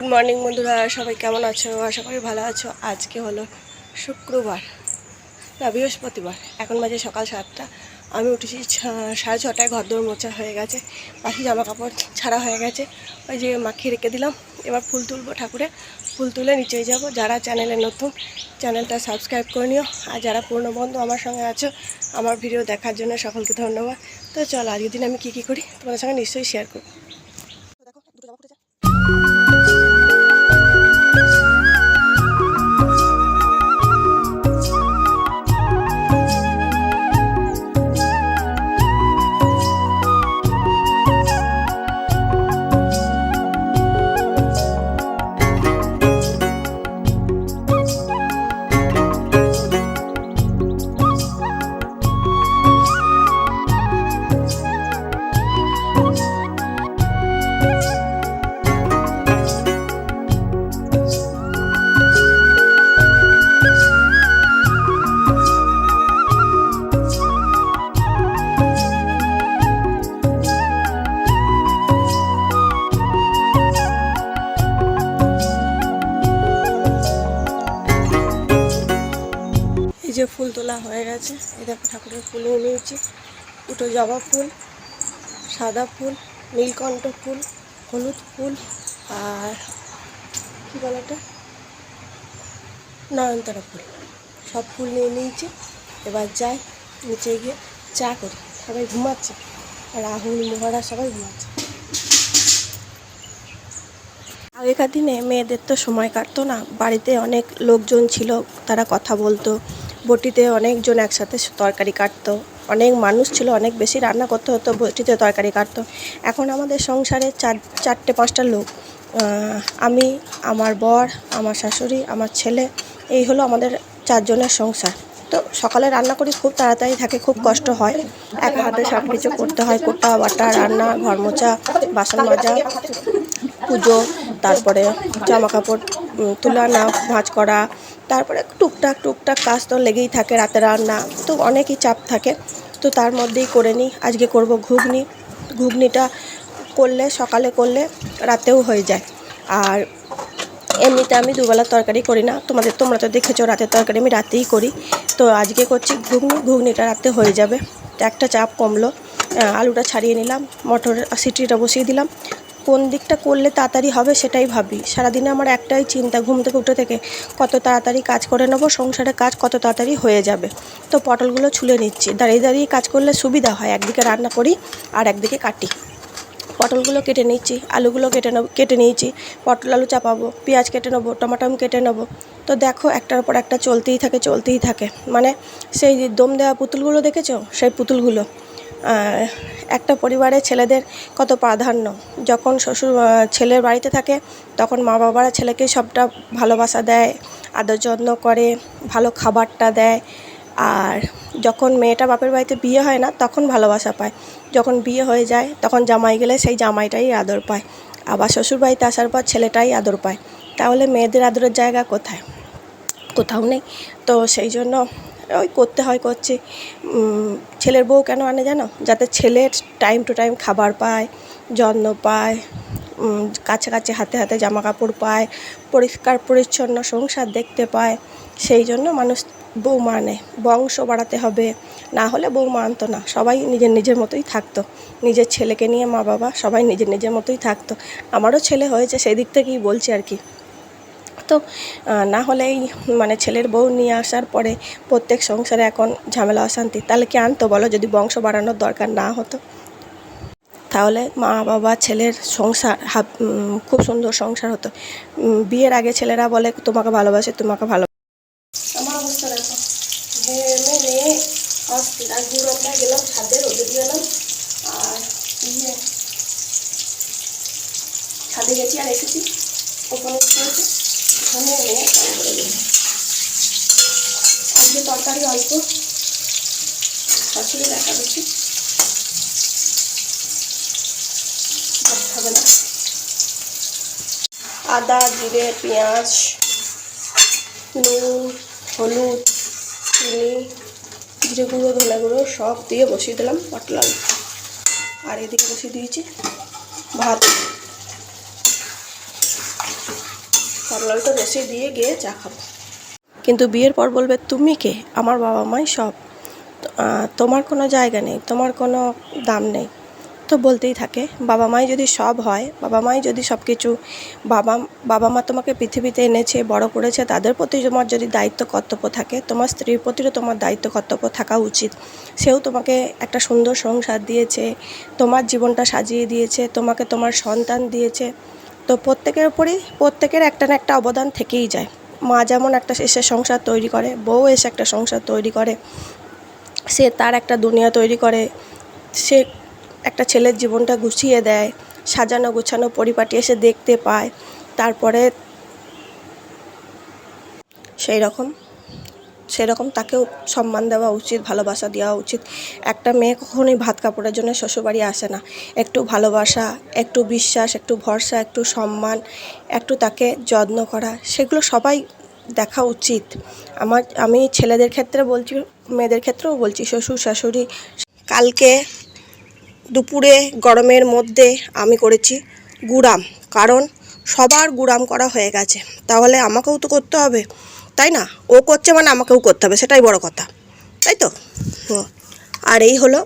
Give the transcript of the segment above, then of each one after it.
Good morning বন্ধুরা, সবাই কেমন আছো? আশা করি ভালো আছো। আজকে হলো শুক্রবার, না বৃহস্পতিবার। এখন বাজে সকাল 7টা। আমি উঠেছি 6:30টায়। ঘরদোর মোছা হয়ে গেছে, বাকি জামা কাপড় ছাড়া হয়ে গেছে। ওই যে মাখিয়ে রেখে দিলাম। এবার ফুল তুলবো ঠাকুরে। ফুল তুলে নিচে যাব। যারা চ্যানেলে নতুন, চ্যানেলটা সাবস্ক্রাইব করে নিও। আর যারা পুরনো বন্ধু আমার সঙ্গে আছো, আমার ভিডিও দেখার জন্য সকলকে ধন্যবাদ। তো চলো, আজকের দিন আমি কী করি তোমাদের সঙ্গে নিশ্চয়ই শেয়ার করব। দেখো, দুটো জামা পড়েছে। এই যে ফুল তোলা হয়ে গেছে। এই দেখো, ঠাকুরের ফুল নিয়েছি। দুটো জবা ফুল, সাদা ফুল, নীলকণ্ঠ ফুল, হলুদ ফুল, আর কী বলে এটা, নয়নতারা ফুল। সব ফুল নিয়ে নিয়েছি। এবার যাই নিচে গিয়ে চা করি। সবাই ঘুমাচ্ছে, রাহুল, মহারাজ সবাই ঘুমাচ্ছে। আগেকার দিনে মেয়েদের তো সময় কাটতো না। বাড়িতে অনেক লোকজন ছিল, তারা কথা বলতো। বটিতে অনেকজন একসাথে তরকারি কাটতো। অনেক মানুষ ছিল, অনেক বেশি রান্না করতে হতো, বটিতে তরকারি কাটতো। এখন আমাদের সংসারে চারটে 5টা লোক। আমি, আমার বর, আমার শাশুড়ি, আমার ছেলে, এই হলো আমাদের 4 জনের সংসার। তো সকালে রান্না করি, খুব তাড়াতাড়ি থাকে, খুব কষ্ট হয়। এক হাতে সব কিছু করতে হয়, কোটা বাটা, রান্না, ঘর মোছা, বাসন মাজা, পুজো, তারপরে জামা কাপড় তুলে আনা, ভাঁজ করা, তারপরে টুকটাক কাজ তো লেগেই থাকে। রাতে রান্না, তো অনেকই চাপ থাকে। তো তার মধ্যেই করে নিই। আজকে করব ঘুগনি। ঘুগনিটা করলে, সকালে করলে রাতেও হয়ে যায়। আর এমনিতে আমি দুবেলা তরকারি করি না। তোমরা তো দেখেছো, রাতের তরকারি আমি রাতেই করি। তো আজকে করছি ঘুগনিটা রাতে হয়ে যাবে। তো একটা চাপ কমলো। আলুটা ছাড়িয়ে নিলাম, মটরের সিটিটা বসিয়ে দিলাম। কোন দিকটা করলে তাড়াতাড়ি হবে সেটাই ভাবি। সারাদিনে আমার একটাই চিন্তা, ঘুম থেকে উঠে থেকে কত তাড়াতাড়ি কাজ করে নেবো, সংসারের কাজ কত তাড়াতাড়ি হয়ে যাবে। তো পটলগুলো ছুলে নিচ্ছি। দাঁড়িয়ে দাঁড়িয়ে কাজ করলে সুবিধা হয়, একদিকে রান্না করি আর একদিকে কাটি। পটলগুলো কেটে নিচ্ছি, আলুগুলো কেটে নিয়েছি। পটল আলু চাপাবো, পেঁয়াজ কেটে নেবো, টমাটম কেটে নেবো। তো দেখো, একটার পর একটা চলতেই থাকে। মানে সেই দম দেওয়া পুতুলগুলো দেখেছো, সেই পুতুলগুলো। একটা পরিবারে ছেলেদের কত প্রাধান্য। যখন ছেলের বাড়িতে থাকে, তখন মা বাবারা ছেলেকে সবটা ভালোবাসা দেয়, আদর যত্ন করে, ভালো খাবারটা দেয়। আর যখন মেয়েটা বাপের বাড়িতে বিয়ে হয় না, তখন ভালোবাসা পায়। যখন বিয়ে হয়ে যায়, তখন জামাই গেলে সেই জামাইটাই আদর পায়। আবার শ্বশুরবাড়িতে আসার পর ছেলেটাই আদর পায়। তাহলে মেয়েদের আদরের জায়গা কোথায়? কোথাও নেই। তো সেই জন্য ওই করছি। ছেলের বউ কেন আনে জানো? যাতে ছেলের টাইম টু টাইম খাবার পায়, যত্ন পায়, কাছে হাতে জামা কাপড় পায়, পরিষ্কার পরিচ্ছন্ন সংসার দেখতে পায়। সেই জন্য মানুষ বৌমা আনে। বংশ বাড়াতে হবে, না হলে বৌমা আনতো না। সবাই নিজের মতোই থাকতো। নিজের ছেলেকে নিয়ে মা বাবা সবাই নিজের মতোই থাকতো। আমারও ছেলে হয়েছে, সেই দিক থেকেই বলছি আর কি। তো না হলে এই মানে ছেলের বউ নিয়ে আসার পরে প্রত্যেক সংসারে এখন ঝামেলা অশান্তি। তাহলে কি আনতো বলো, যদি বংশ বাড়ানোর দরকার না হতো? তাহলে মা বাবা ছেলের সংসার খুব সুন্দর সংসার হতো। বিয়ের আগে ছেলেরা বলে তোমাকে ভালোবাসে, আমার অবস্থা দেখো, ঘেমে নিয়ে আসছি। আর আমরা গেলাম ছাদে, রোদে দিয়ে এলাম। আর ছাদে গেছি আর এসেছি, ওখানে নিয়ে আজকে তরকারি অল্প, শাশুড়ি দেখা করছি, হবে না। আদা, জিরে, পেঁয়াজ, নুন, হলুদ, চিনি, জিরে গুঁড়ো, ধনে গুঁড়ো সব দিয়ে বসিয়ে দিলাম পটল আলু। আর এদিকে বসিয়ে দিয়েছি ভাত। তরলটা বেশি দিয়ে গিয়ে চা খাবো। কিন্তু বিয়ের পর বলবে তুমি কে, আমার বাবা মাই সব, তোমার কোনো জায়গা নেই, তোমার কোনো দাম নেই। তো বলতেই থাকে বাবা মাই যদি সব হয়, বাবা মাই যদি সব কিছু, বাবা মা তোমাকে পৃথিবীতে এনেছে, বড় করেছে, তাদের প্রতি তোমার যদি দায়িত্ব কর্তব্য থাকে, তোমার স্ত্রীর প্রতিও তোমার দায়িত্ব কর্তব্য থাকা উচিত। সেও তোমাকে একটা সুন্দর সংসার দিয়েছে, তোমার জীবনটা সাজিয়ে দিয়েছে, তোমাকে তোমার সন্তান দিয়েছে। তো প্রত্যেকের উপরই প্রত্যেকের একটা না একটা অবদান থেকেই যায়। মা যেমন একটা এসে সংসার তৈরি করে, বউ এসে একটা সংসার তৈরি করে, সে তার একটা দুনিয়া তৈরি করে, সে একটা ছেলের জীবনটা গুছিয়ে দেয়, সাজানো গোছানো পরিপাটি এসে দেখতে পায়। তারপরে সেরকম তাকেও সম্মান দেওয়া উচিত, ভালোবাসা দেওয়া উচিত। একটা মেয়ে কখনোই ভাত কাপড়ের জন্য শ্বশুরবাড়ি আসে না। একটু ভালোবাসা, একটু বিশ্বাস, একটু ভরসা, একটু সম্মান, একটু তাকে যত্ন করা, সেগুলো সবাই দেখা উচিত। আমি ছেলেদের ক্ষেত্রে বলছি, মেয়েদের ক্ষেত্রেও বলছি, শ্বশুর শাশুড়ি। কালকে দুপুরে গরমের মধ্যে আমি করেছি গুড়াম, কারণ সবার গুড়াম করা হয়ে গেছে, তাহলে আমাকেও তো করতে হবে, তাই না? ও করছে মানে আমাকেও করতে হবে, সেটাই বড় কথা, তাই তো? আর এই হলো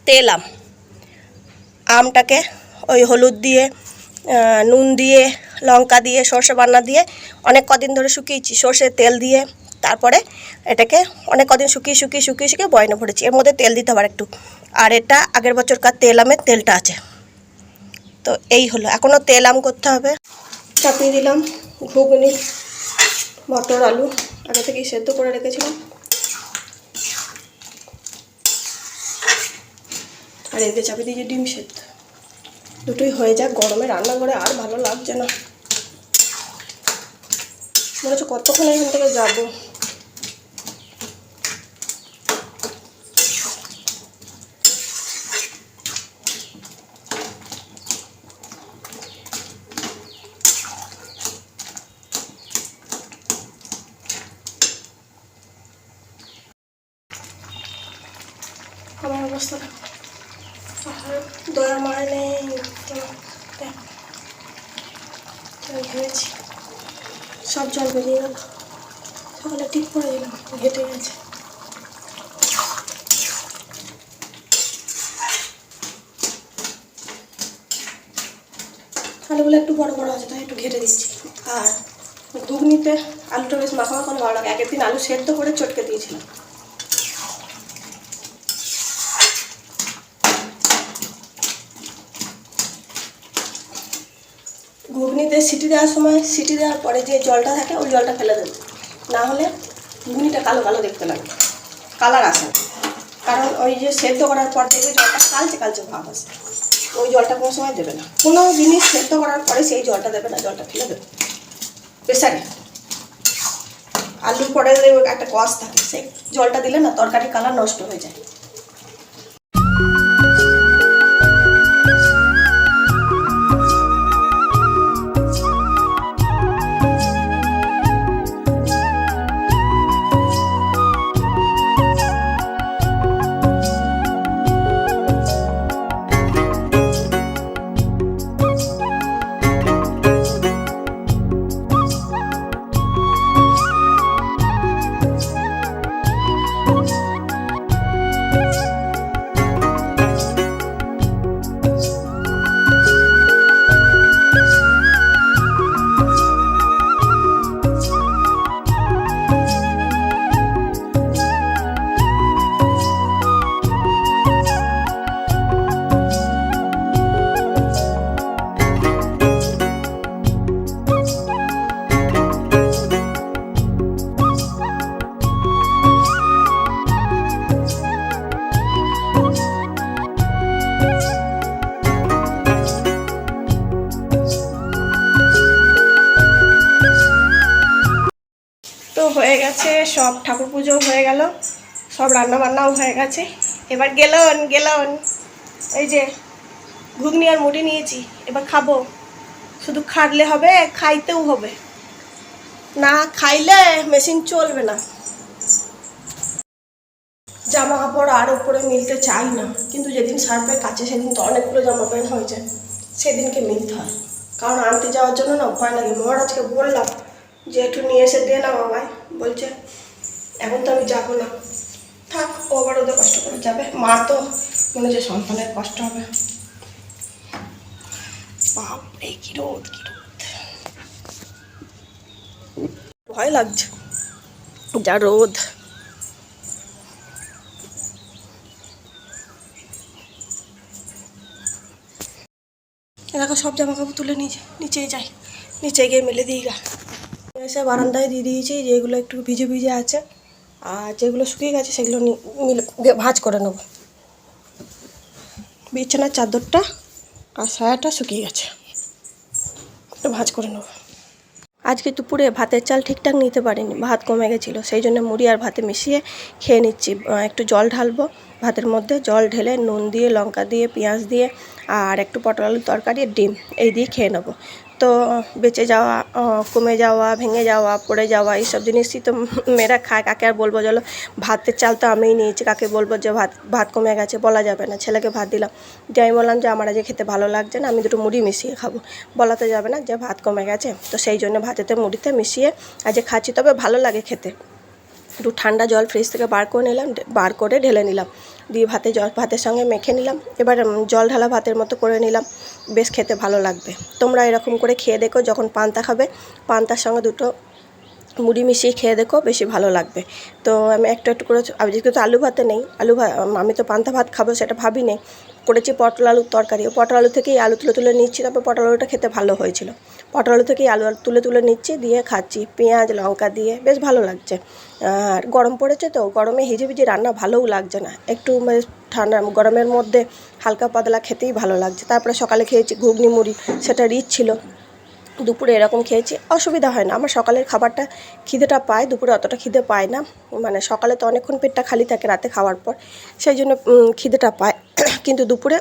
তেল আম। আমটাকে ওই হলুদ দিয়ে, নুন দিয়ে, লঙ্কা দিয়ে, সর্ষে বান্না দিয়ে অনেক কদিন ধরে শুকিয়েছি, সর্ষের তেল দিয়ে। তারপরে এটাকে অনেক কদিন শুকিয়ে বয়নে ভরেছি। এর মধ্যে তেল দিতে হবে একটু। আর এটা আগের বছরকার তেল আমের তেলটা আছে। তো এই হলো, এখনও তেল আম করতে হবে। চাপিয়ে দিলাম ঘুগনি, মটর আলু আগে থেকেই সেদ্ধ করে রেখেছিলাম। আর এদিকে চাপিয়ে দিয়েছি ডিম সেদ্ধ। দুটোই হয়ে যাক, গরমে রান্না করে আর ভালো লাগছে না। মনে হচ্ছে কতক্ষণ এখান থেকে যাবো। আমার অবস্থা দয়া মারে নেই, ঘেমেছি, সব জল বেরিয়ে গেল। সকালে ঠিক করে দিলাম, ঘেটে গেছে। আলুগুলো একটু বড় বড় আছে, তাই একটু ঘেটে দিচ্ছি। আর ঘুগনিতে আলুটা বেশ মাখা মাখা ভালো লাগে। আগের দিন আলু সেদ্ধ করে চটকে দিয়েছিলাম। ঘুগনিতে সিটি দেওয়ার সময়, সিটি দেওয়ার পরে যে জলটা থাকে ওই জলটা ফেলে দেবো, না হলে ঘুগনিটা কালো কালো দেখতে লাগবে, কালার আসে না। কারণ ওই যে সেদ্ধ করার পর থেকে জলটা কালচে ভাব আসে, ওই জলটা কোনো সময় দেবে না। কোনো জিনিস সেদ্ধ করার পরে সেই জলটা দেবে না, জলটা ফেলে দেবে প্রেসারে। আলুর পরে একটা কষ থাকে, সেই জলটা দিলে না তরকারির কালার নষ্ট হয়ে যায়। তো হয়ে গেছে সব, ঠাকুর পুজো হয়ে গেল, সব রান্না বান্নাও হয়ে গেছে। এবার গেলন এই যে ঘুগনি আর মুড়ি নিয়েছি, এবার খাবো। শুধু খাটলে হবে, খাইতেও হবে, না খাইলে মেশিন চলবে না। জামা কাপড় আর উপরে মিলতে চাই না, কিন্তু যেদিন সার্ফের কাছে সেদিন তো অনেকগুলো জামা প্যান্ট হয়ে যায়, সেদিনকে মিলতে হয়, কারণ আনতে যাওয়ার জন্য না ভয় লাগে। মহারাজকে বললাম যে একটু নিয়ে এসে দে না বাবাই, বলছে এখন তো আমি যাবো না, থাক, ও আবার ওদের কষ্ট করে যাবে, মার তো মনে হচ্ছে সন্তানের কষ্ট হবে। বাপরে কি রোদ, কি রোদ, ভয় লাগছে যা রোদ। এলাকা সব জামা কাপড় তুলে নিচেই যাই, নিচে গিয়ে মেলে দিই গা। এসে বারান্দায় দিয়ে দিয়েছি, যেগুলো একটু ভিজে ভিজে আছে আর যেগুলো শুকিয়ে গেছে সেগুলো ভাঁজ করে নেব। বিছানার চাদরটা আর সায়াটা শুকিয়ে গেছে, একটু ভাঁজ করে নেব। আজকে দুপুরে ভাতের চাল ঠিকঠাক নিতে পারিনি, ভাত কমে গেছিলো, সেই জন্য মুড়ি আর ভাতে মিশিয়ে খেয়ে নিচ্ছি। একটু জল ঢালবো ভাতের মধ্যে, জল ঢেলে নুন দিয়ে, লঙ্কা দিয়ে, পেঁয়াজ দিয়ে আর একটু পটল আলুর তরকারি, ডিম এই দিয়ে খেয়ে নেবো। তো বেঁচে যাওয়া, কমে যাওয়া, ভেঙে যাওয়া, পড়ে যাওয়া এইসব জিনিসই তো মেয়েরা খায়। কাকে আর বলবো, চলো ভাতের চাল তো আমিই নিয়েছি, কাকে বলবো যে ভাত কমে গেছে, বলা যাবে না। ছেলেকে ভাত দিলাম, যে আমি বললাম যে আমার আজকে খেতে ভালো লাগছে না, আমি দুটো মুড়ি মিশিয়ে খাবো, বলাতে যাবে না যে ভাত কমে গেছে। তো সেই জন্য ভাতেতে মুড়িতে মিশিয়ে আজ খাচ্ছি, তবে ভালো লাগে খেতে। একটু ঠান্ডা জল ফ্রিজ থেকে বার করে নিলাম, বার করে ঢেলে নিলাম, দিয়ে ভাতের সঙ্গে মেখে নিলাম। এবার জল ঢালা ভাতের মতো করে নিলাম, বেশ খেতে ভালো লাগবে। তোমরা এরকম করে খেয়ে দেখো, যখন পান্তা খাবে পান্তার সঙ্গে দুটো মুড়ি মিশিয়ে খেয়ে দেখো, বেশি ভালো লাগবে। তো আমি একটু একটু করে, আজকে তো আলু ভাতে নেই, আমি তো পান্তা ভাত খাবো সেটা ভাবি নেই, করেছি পটল আলুর তরকারি। পটল আলু থেকেই আলু তুলে নিচ্ছি, তারপর পটল আলুটা খেতে ভালো হয়েছিল। পটল আলু থেকেই আলু তুলে নিচ্ছি, দিয়ে খাচ্ছি পেঁয়াজ লঙ্কা দিয়ে, বেশ ভালো লাগছে। আর গরম পড়েছে তো, গরমে হিজিবিজি রান্না ভালোও লাগছে না, একটু ঠান্ডা গরমের মধ্যে হালকা পাতলা খেতেই ভালো লাগছে। তারপরে সকালে খেয়েছি ঘুগনি মুড়ি, সেটা রিচ ছিল। দুপুরে এরকম খেয়েছি, অসুবিধা হয় না। আমার সকালের খাবারটা খিদেটা পায়, দুপুরে অতটা খিদে পায় না। মানে সকালে তো অনেকক্ষণ পেটটা খালি থাকে রাতে খাওয়ার পর, সেই জন্য খিদেটা পায়, কিন্তু দুপুরে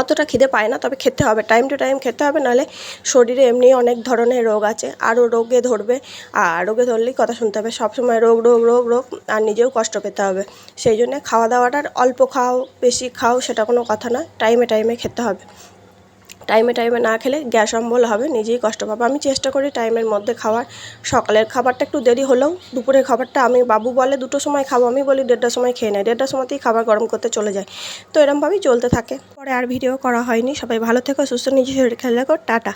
অতটা খিদে পায় না। তবে খেতে হবে, টাইম টু টাইম খেতে হবে, নাহলে শরীরে এমনি অনেক ধরনের রোগ আছে, আরও রোগে ধরবে। আর রোগে ধরলেই কথা শুনতে হবে, সবসময় রোগ রোগ রোগ রোগ, আর নিজেও কষ্ট পেতে হবে। সেই জন্য খাওয়া দাওয়াটার অল্প খাও বেশি খাও সেটা কোনো কথা নয়, টাইমে টাইমে খেতে হবে। টাইমে টাইমে না খেলে গ্যাস অম্বল হবে, নিজেই কষ্ট পাবো। আমি চেষ্টা করি টাইমের মধ্যে খাওয়ার। সকালের খাবারটা একটু দেরি হলেও দুপুরের খাবারটা, আমি বাবু বলে 2টোর সময় খাবো, আমি বলি 1:30টার সময় খেয়ে নেয়, 1:30টার সময়তেই খাবার গরম করতে চলে যায়। তো এরমভাবেই চলতে থাকে। পরে আর ভিডিও করা হয়নি। সবাই ভালো থেকো, সুস্থ, নিজের শরীর খেয়াল রাখো, টাটা।